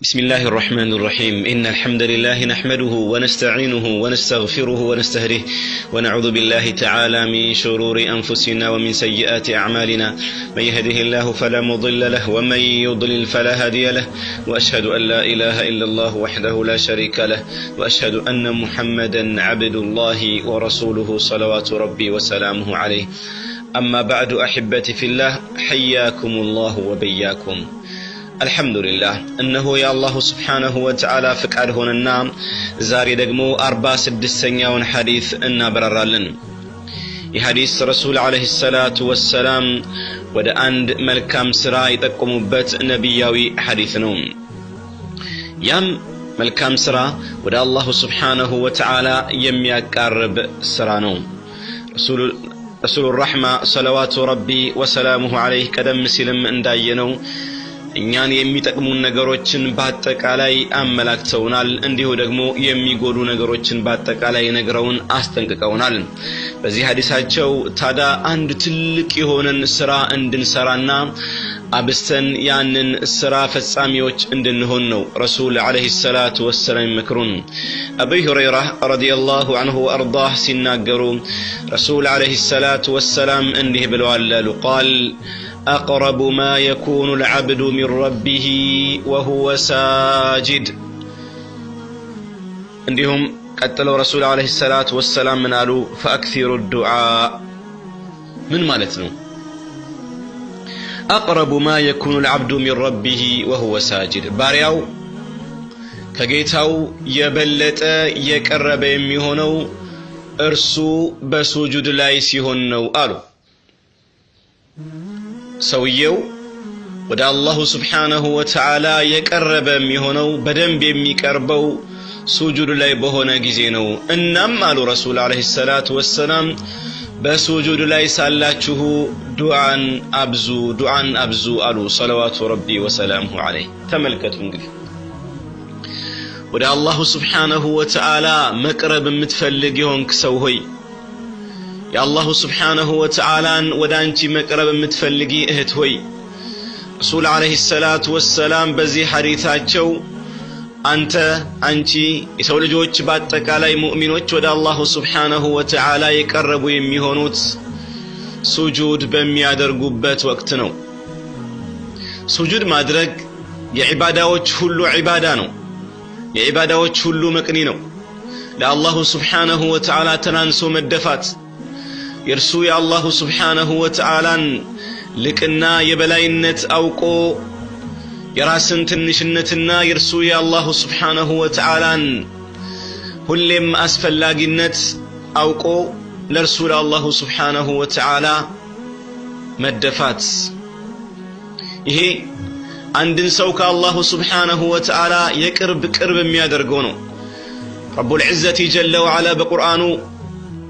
بسم الله الرحمن الرحيم إن الحمد لله نحمده ونستعينه ونستغفره ونستهديه ونعوذ بالله تعالى من شرور أنفسنا ومن سيئات أعمالنا من يهده الله فلا مضل له ومن يضلل فلا هادي له وأشهد أن لا إله إلا الله وحده لا شريك له وأشهد أن محمدا عبد الله ورسوله صلوات ربي وسلامه عليه أما بعد أحبتي في الله حياكم الله وبياكم الحمد لله انه يا الله سبحانه وتعالى فقد هوننا زاري دغمو 46ኛውን ሐዲስ እናበራራለን የሐዲስ ረሱል አለይሂ ሰላቱ ወሰላም ወደ አንድ መልካም ስራ ይጠቁሙበት ነብያዊ ሐዲስ ነው ያም መልካም ስራ ወደ አላህ Subhanahu Wa Ta'ala የሚያቀርብ ስራ ነው ረሱል الرحمة صلوات ربي وسلامه عليه ቀደም ሲልም እንዳየነው እኛን የሚጠቅሙን ነገሮችን በአጠቃላይ አመላክተውናል እንዲሁ ደግሞ የሚጎዱ ነገሮችን በአጠቃላይ ነግረውን አስጠንቅቀውናል በዚህ ሐዲሳቸው ታዳ አንድ ትልቅ የሆነን ስራ እንድንሰራና አብስተን ያንን ስራ ፈጻሚዎች እንድንሆን ነው ረሱል አለይሂ ሰላቱ ወሰለም መክሩን አቡ ሁረይራ ረዲየላሁ ዐንሁ ወአርዳህ ሲናገሩ ረሱል አለይሂ ሰላቱ ወሰለም እንዲህ ብለዋል ቃል أقرب ما يكون العبد من ربه وهو ساجد عندهم قتلوا رسول عليه الصلاة والسلام من قالوا فأكثروا الدعاء من مالتنا أقرب ما يكون العبد من ربه وهو ساجد بارياو كجيتاو يبلت يقرب يميهونو ارسو بسجود لا يسيهونو قالوا ሰውየው ወደ አላህ Subhanahu Wa Ta'ala የቀረበ የሚሆነው በደንብ የሚቀርበው ሱጁድ ላይ በሆነ ጊዜ ነው እናም አሉ ረሱል አለይሂ ሰላቱ ወሰለም በሱጁድ ላይ ሳላችሁ ዱዓን አብዙ አሉ ሰለዋቱ ረቢ ወሰላሙሁ ዐለይሂ ተመልከቱ እንግዲህ ወደ አላህ Subhanahu Wa Ta'ala መቅረብ የምትፈልግ ይሆንክ ሰው ሆይ يا الله سبحانه وتعالى ودانتي مقرب متفلقي اهت هوي رسول عليه الصلاة والسلام بزي حديثاتشو أنتي يسو لجوج باتكالاي مؤمنوش ودى الله سبحانه وتعالى يقربوا يميهونوت سجود بميادر قبات وقتنو سجود مادرق يعباداوش هلو عبادانو يعباداوش هلو مكنينو لا الله سبحانه وتعالى تنانسو مدفات يرسو يا الله سبحانه وتعالى لكنا يبلاينت أوقو يراسن تنشنتنا يرسو يا الله سبحانه وتعالى هلم أسفل لاقنت أوقو لرسول الله سبحانه وتعالى مدفات إيه عندن سوك الله سبحانه وتعالى يقرب ميادرقونه رب العزة جل وعلا بقرآنه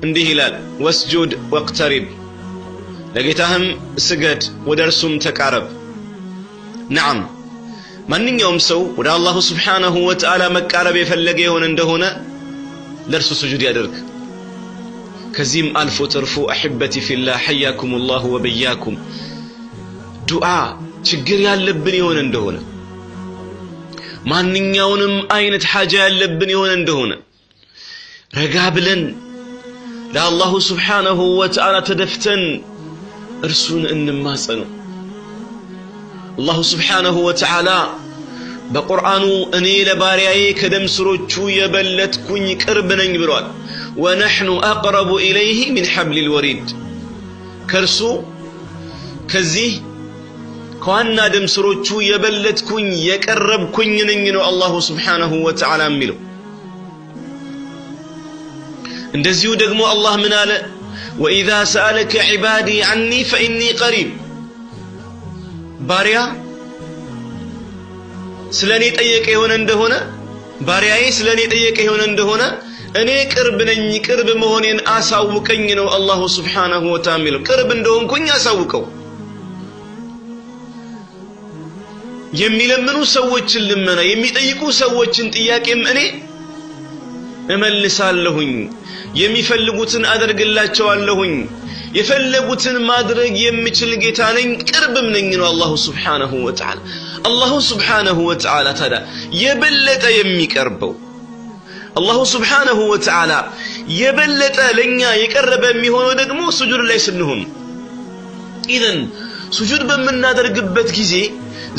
እንዲህ ይላል ወስጁድ ወቅተሪብ ለጌታህም ስገድ ወደርሱም ተቃረብ نعم ማንኛውም ሰው ወደ አላህ Subhanahu Wa Ta'ala መቃረብ የፈለገ ይሆን እንደሆነ ለርሱ ስጁድ ያደርግ ከዚህም አልፎ ተርፎ አህበቲ ፊላህ حياكم الله وبياكم ዱዓ ችግር ያለብን ይሆን እንደሆነ ማንኛውንም አይነት ሐጃ ያለብን ይሆን እንደሆነ ረጋ ብለን لا الله سبحانه وتعالى تدفتن ارسون انماسنو الله سبحانه وتعالى بقرآن اني لبارياي كدم سروچو يبلتكوني قرب نኝ ብሏል ونحن اقرب اليه من حبل الوريد كرسو كزي كوانا دم سروچو يبلتكوني يقربكوني ነኝ ነው الله سبحانه وتعالى የሚለው እንደዚሁ ደግሞ አላህ ምን አለ وإذا سألك عبادي عني فإني قريب ባሪያ ስለኔ ጠየቀ ይሆን እንደሆነ ባሪያዬ ስለኔ ጠየቀ ይሆን እንደሆነ እኔ ቅርብ ነኝ ቅርብ መሆኔን አሳውቀኝ ነው አላህ Subhanahu Wa Ta'ala ቅርብ እንደሆንኩኝ አሳውቀው የሚለምኑ ሰዎችን ልመና የሚጠይቁ ሰዎችን ጥያቄም እኔ እመልሳለሁኝ የሚፈልጉትን አደርግላቸዋለሁኝ የፈለጉትን ማድረግ የሚችል ጌታ ነኝ ቅርብም ነኝ ነው አላህ Subhanahu Wa Ta'ala الله سبحانه وتعالى ترى يبلت يميقربو الله سبحانه وتعالى يبلت لنيا يقرب يميهونو دغمو سجود ላይ ስንሆን إذن سجود በምናደርግበት ጊዜ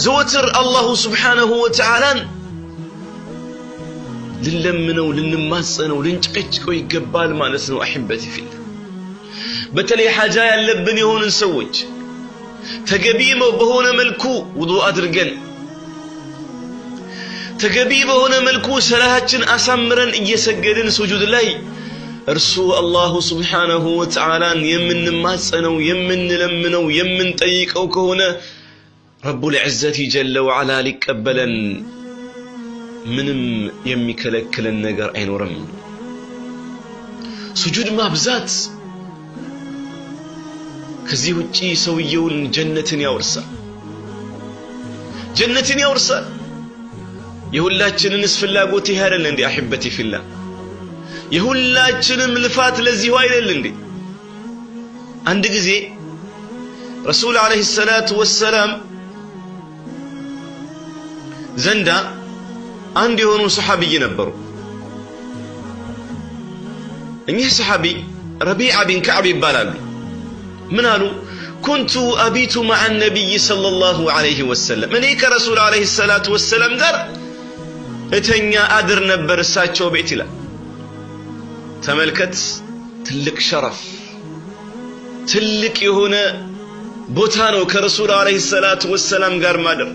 ዘወትር الله سبحانه وتعالى ልንለምነው ልንማጸነው ልንጨቀጭቀው ይገባል ማለት ነው احبتي في الله በተለይ ሐጃ ያለብን የሆነን ሰዎች ተገቢ በሆነ መልኩ ውዱእ አድርገን ተገቢ በሆነ መልኩ ሰላታችን አሳምረን እየሰገድን ስጁድ ላይ እርሱ አላሁ ሱብሓነሁ ወተዓላን የምንማጸነው የምንለምነው የምንጠይቀው ከሆነ ረቡል ዒዘቲ ጀለ ወዐላ ሊቀበለን ምንም የሚከለክለን ነገር አይኖርም ስጁድ ማብዛት ከዚህ ውጪ ሰውየውን ጀነትን ያወርሳል የሁላችንንስ ፍላጎት ይሄ አይደል እንዴ አህበቲ ፊላ የሁላችንም ልፋት ለዚሁ አይደል እንዴ አንድ ጊዜ ረሱል አለይሂ ሰላቱ ወሰለም ዘንዳ አንድ የሆኑ ሰሃቢይ ነበሩ እኚህ ሰሃቢ ረቢዓ ቢን ከዕብ ይባላሉ من قالوا كنت أبيت مع النبي صلى الله عليه وسلم مني كرسول عليه الصلاة والسلام قال اتنيا أدر نبر ساتشو بيتلا تملكت تلك شرف تلك يهونا بوتانو كرسول عليه الصلاة والسلام قال مادر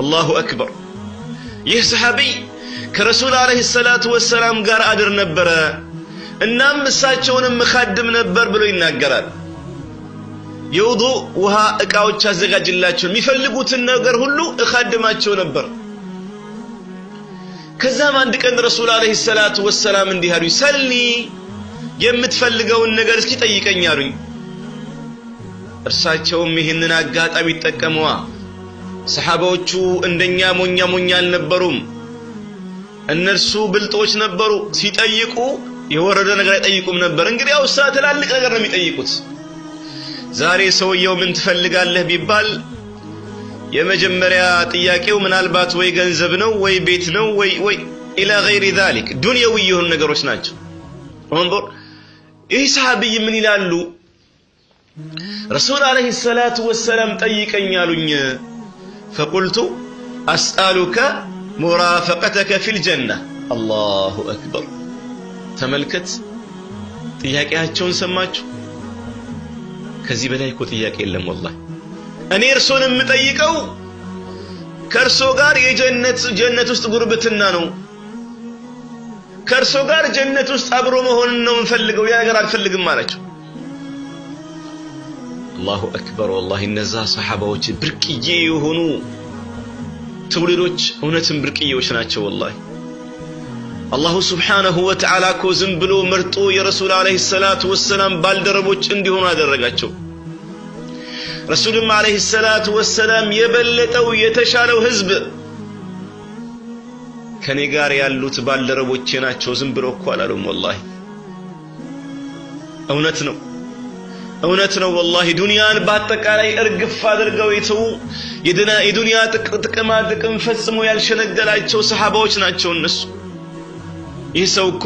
الله أكبر يه صحابي كرسول عليه الصلاة والسلام قال أدر نبر النام ساتشون مخدم نبر بلو يناقرال يوضو وها እቃዎች አዘጋጅላቸው የሚፈልጉትን ነገር ሁሉ እخدማቸው ነበር ከዛም አንድ ቀን ረሱል አለይሂ ሰላቱ ወሰለም እንዲያሉ ሰልኒ የምትፈልገውን ነገር እስኪ ጠይቀኝ አሉኝ እርሳቸውም ይሄንን አጋጣሚ ተጠቀመዋ ሰሃባዎቹ እንደኛ ሞኛ አልነበሩም እነርሱ ብልጦች ነበሩ ሲጠይቁ የወረደ ነገር አይጠይቁም ነበር እንግዲህ ያው ትላልቅ ነገር ነው የሚጠይቁት ዛሬ ሰውየው ምን ትፈልጋለህ ቢባል የመጀመሪያ ጥያቄው ምናልባት ወይ ገንዘብ ነው ወይ ቤት ነው ወይ الى غير ذلك ዱንያዊ የሆኑ ነገሮች ናቸው እንظر ይህ ሰሃቢይ ምን ይላሉ ረሱል አለይሂ ሰላቱ ወሰለም ጠይቀኝ አሉኝ فقلت اسالك مرافقتك في الجنه الله اكبر ተመልከት ጥያቄያቸውን ሰማችሁ ከዚህ በላይ እኮ ጥያቄ የለም والله እኔ እርሶን የምጠይቀው ከርሶ ጋር ጀነት ውስጥ ጉርብትና ነው ከርሶ ጋር ጀነት ውስጥ አብሮ መሆን ነው እንፈልገው ያ ነገር አልፈልግም ማለቸው الله اكبر والله እነዛ ሰሃባዎች ብርቅዬ የሆኑ ትውልዶች እውነትም ብርቅዬዎች ናቸው والله الله سبحانه وتعالى እኮ ዝም ብሎ መርጦ የረሱል አለይሂ ሰላቱ ወሰለም ባልደረቦች እንዲሆኑ አደረጋቸው ረሱልም አለይሂ ሰላቱ ወሰለም የበለጠው የተሻለው ህዝብ ከኔ ጋር ያሉት ባልደረቦቼ ናቸው ዝም ብሎ እኮ አላሉም والله እውነት ነው والله ዱንያን በአጠቃላይ እርግፍ አድርገው የተው የዱንያ ጥቅማ ጥቅም ፈጽሞ ያልሸነገላቸው ሰሃባዎች ናቸው እነሱ ይህ ሰው እኮ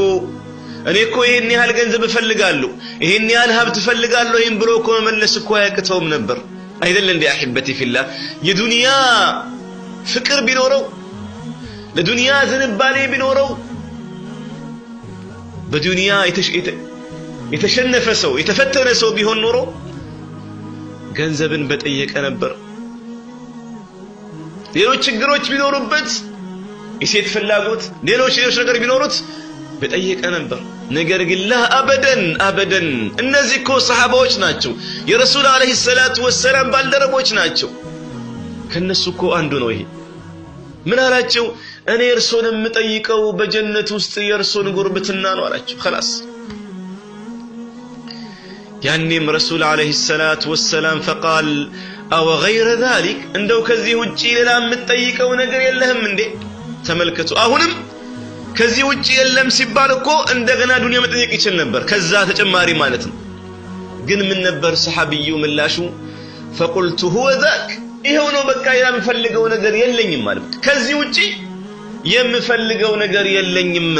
እኔ እኮ ይሄን ያህል ገንዘብ እፈልጋለሁ ይሄን ያህል ሀብት እፈልጋለሁ ይሄን ብሎ እኮ መመለስ እኮ ያቅተውም ነበር አይደል እንዴ አህበቲ ፊላ የዱንያ ፍቅር ቢኖረው ለዱንያ ዝንባሌ ቢኖረው በዱንያ የተሸነፈ ሰው የተፈተነ ሰው ቢሆን ኖሮ ገንዘብን በጠየቀ ነበር ሌሎች ችግሮች ቢኖሩበት የሴት ፍላጎት ሌሎች ነገር ቢኖሩት በጠየቀ ነበር ነገር ግን ላ አበደን እነዚህ እኮ ሰሃባዎች ናቸው የረሱል አለይሂ ሰላቱ ወሰለም ባልደረቦች ናቸው ከነሱ እኮ አንዱ ነው ይሄ ምን አላቸው እኔ እርሶን የምጠይቀው በጀነት ውስጥ የእርሶን ጉርብትና ነው አላቸው خلاص ያኔም ረሱል አለይሂ ሰላቱ ወሰለም فقال او غير ذلك እንደው ከዚህ ውጪ ሌላ የምትጠይቀው ነገር የለህም እንዴ ተመልከቱ አሁንም ከዚህ ውጪ የለም ሲባል እኮ እንደገና ዱንያ መጠየቅ ይችል ነበር ከዛ ተጨማሪ ማለት ነው ግን ምን ነበር ሰሃቢዩ ምላሹ فقلت هو ذاك ይሄው ነው በቃ የምፈልገው ነገር የለኝም ማለት ከዚህ ውጪ የምፈልገው ነገር የለኝም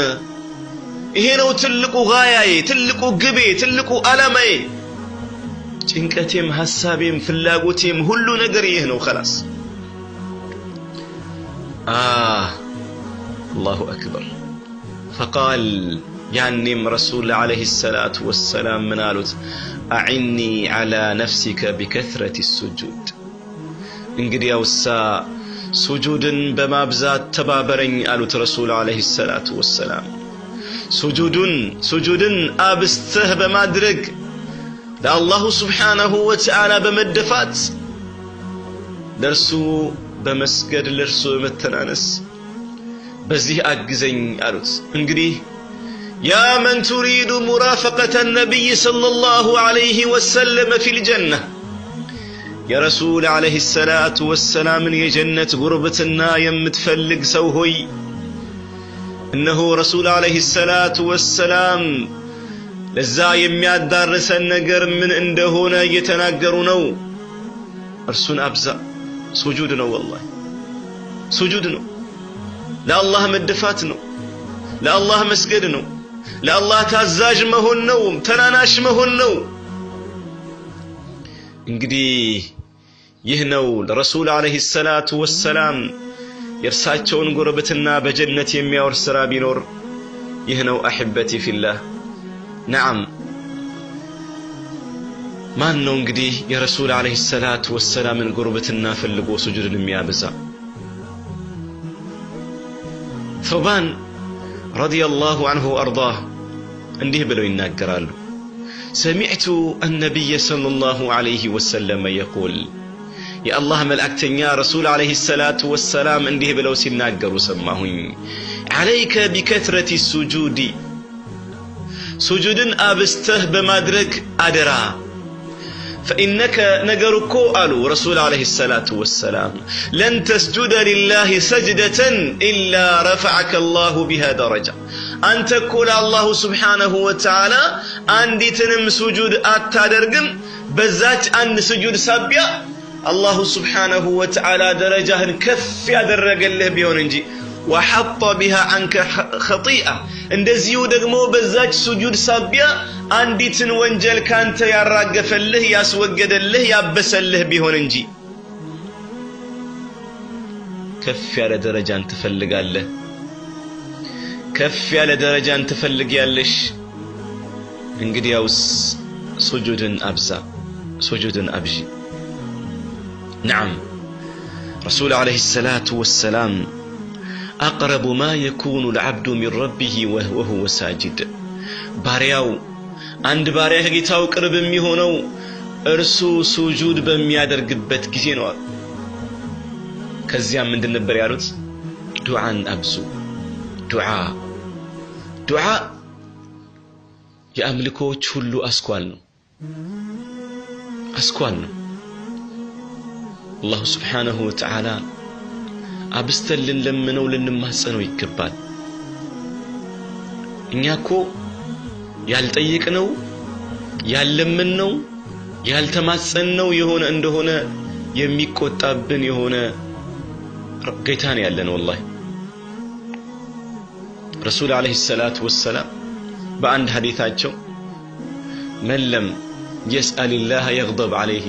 ይሄ ነው ትልቁ ጋያዬ ትልቁ ግቤ ትልቁ ዓላማዬ ጭንቀቴም ሐሳቤም ፍላጎቴም ሁሉ ነገር ይሄ ነው خلاص الله أكبر فقال يانيم رسول عليه الصلاة والسلام من قالت أعني على نفسك بكثرة السجود انقدي أوسا سجودا بمابزات تبابرين قالت رسول عليه الصلاة والسلام سجودا أبسته بمادرق لا الله سبحانه وتعالى بمدفات درسو بمسجد لرسو متنانس بزيه أجزين قالت انقدي يا من تريد مرافقة النبي صلى الله عليه وسلم في الجنة يا رسول عليه الصلاة والسلام يا جنة غربتنا يمتفلق سوهي إنه رسول عليه الصلاة والسلام لزا يمياد دارس النقر من عنده هنا يتناقرونه أرسون أبزا سجودنا والله سجودنا لا الله مدفاتنا لا الله مسجدنا لا الله تعزاج مهون نوم تناناش مهون نوم انقدي يهنو الرسول عليه الصلاة والسلام يرساتشون قربتنا بجنة يميور سرابي نور يهنو أحبتي في الله نعم ما انو انقدي يا رسول عليه الصلاة والسلام من قربتنا فلقوا سجود الميابزا ثوبان رضي الله عنه وأرضاه عنده بلو يناقرالو سمعت النبي صلى الله عليه وسلم يقول يا الله ملأكتن يا رسول عليه الصلاة والسلام عنده بلو سيناقروا سماهن عليك بكثرة السجود سجود أبسته بمدرك أدرا فإنك نقركو قالوا رسول عليه الصلاة والسلام لن تسجد لله سجدة إلا رفعك الله بها درجة أن تقول الله سبحانه وتعالى عندي تنم سجود أتادرقم بزات أن سجود سابيا الله سبحانه وتعالى درجة كف يدرق الله بيوننجي وحط بها عنك خطيئة እንደዚሁ ደግሞ በዛች سجود ሳቢያ አንዲትን ወንጀል ካንተ ያራገፈልህ ያስወገደልህ ያበሰልህ ቢሆን እንጂ ከፍ ያለ ደረጃን ትፈልጋለህ ከፍ ያለ ደረጃን ትፈልጊያለሽ እንግዲያውስ سجودን አብዛ سجودን አብጂ نعم رسول عليه الصلاة والسلام أقرب ما يكون العبد من ربه وهو ساجد بارياو عند باريا كجيتاو قرب ميهونو ارسو سجود بميادرغبت غزي نو كزيا مندن نبر يالوت دعاء ابزو دعاء ياملكوچ ሁሉ اسكوال ነው الله سبحانه وتعالى አብስተልን ለምነው ልንማጸነው ይገባል እኛኮ ያልጠየቅነው ያለምነው ያልተማጸነው የሆነ እንደሆነ የሚቆጣብን የሆነ ጌታ ነው ያለን والله رسول عليه الصلاة والسلام በአንድ ሐዲታቸው من لم يسأل الله يغضب عليه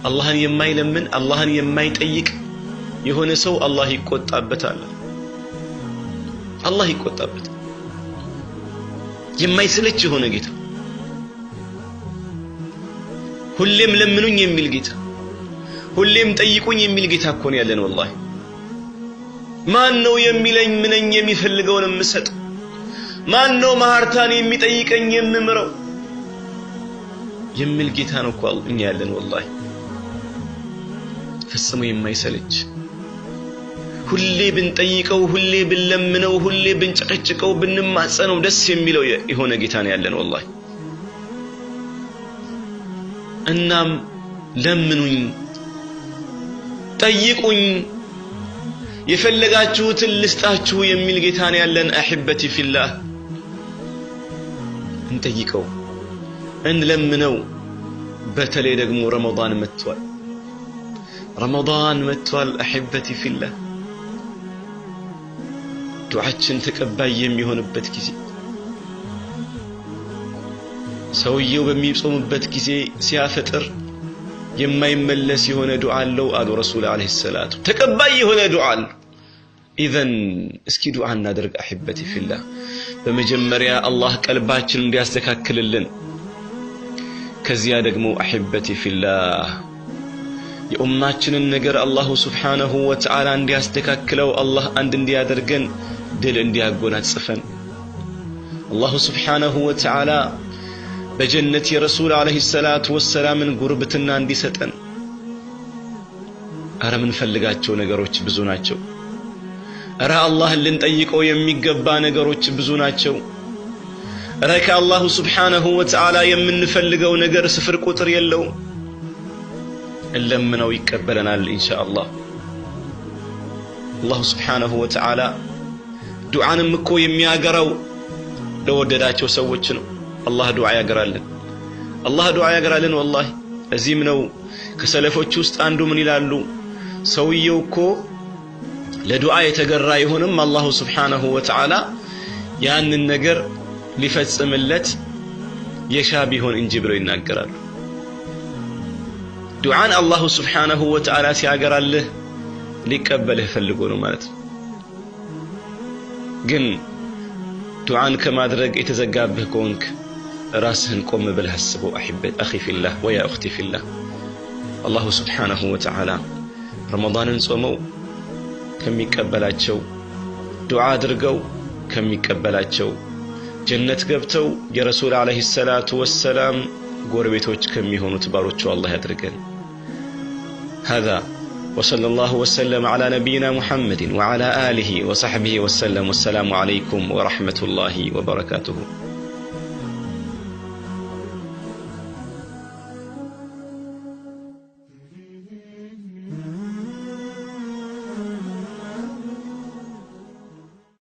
አላህን የማይለምን አላህን የማይጠይቅ የሆነ ሰው አላህ ይቆጣበታል አላህ ይቆጣበታል የማይሰለች የሆነ ጌታ ሁሌም ለምኑኝ የሚል ጌታ ሁሌም ጠይቁኝ የሚል ጌታ እኮ ነው ያለን والله ማን ነው የሚለኝ ምንኝ የሚፈልገውን የምሰጥ ማን ነው ማህርታን የሚጠይቀኝ የምምረው የሚል ጌታ ነው እኮ እኛ ያለን والله ፈጽሞ የማይሰለች ሁሌ ብንጠይቀው ሁሌ ብንለምነው ሁሌ ብንጨቀጭቀው ብንማጸነው ደስ የሚለው የሆነ ጌታ ነው ያለን والله እናም ለምኑኝ ጠይቁኝ የፈለጋችሁትን ልስጣችሁ የሚል ጌታ ነው ያለን احبتي في الله እንጠይቀው እንለምነው በተለይ ደግሞ ረመዳን መጥቷል رمضان متوال أحبتي في الله دعاتشن تقبل የሚሆንበት ጊዜ ሰውየው በሚጾምበት ጊዜ ሲያፈጥር የማይመለስ የሆነ ዱዓ አለው አሉ ረሱል አለይሂ ሰላቱ ተቀባይ የሆነ ዱዓ አለው ኢዘን እስኪ ዱዓ እናድርግ አህበቲ ፊላህ በመጀመሪያ አላህ ቀልባችንን እንዲያስተካክልልን ከዚያ ደግሞ አህበቲ ፊላህ የኡማችንን ነገር አላህ Subhanahu Wa Ta'ala እንዲያስተካክለው አላህ አንድ እንዲያደርገን ድል እንዲያጎናጽፈን አላህ Subhanahu Wa Ta'ala በጀነት የረሱል አለይሂ ሰላቱ ወሰላምን ጉርብትና እንዲሰጠን አረ ምን ፈልጋቸው ነገሮች ብዙ ናቸው አረ አላህን ልንጠይቀው የሚገባ ነገሮች ብዙ ናቸው አረ ከአላህ Subhanahu Wa Ta'ala የምንፈልገው ነገር ስፍር ቁጥር የለው ለምነው ይቀበለናል ኢንሻአላህ አላህ Subhanahu Wa Ta'ala ዱዓንም እኮ የሚያገራው ለወደዳቸው ሰዎች ነው الله دعاء يقرألن الله دعاء يقرألن والله أزيم نو كسلفوش وست عنده من يلالو سويوكو لدعاء يتقرأ يهونم الله سبحانه وتعالى يعني النقر لفتسم اللت يشابهون إن جبرو ينقرأل دعاء الله سبحانه وتعالى سيقرأله ليقبله فلقونه مالت قن دعاء كما درق يتزقابه كونك راسهن قوم بالحسبو أحبت أخي في الله ويا أختي في الله الله سبحانه وتعالى رمضان صومو كم يقبلاتشو دعاء درقو كم يقبلاتشو جنة قبتو يا رسول عليه الصلاة والسلام قربيتوش كم يهونو تباروتشو الله يدرقن هذا وصلى الله وسلم على نبينا محمد وعلى آله وصحبه وسلم والسلام عليكم ورحمة الله وبركاته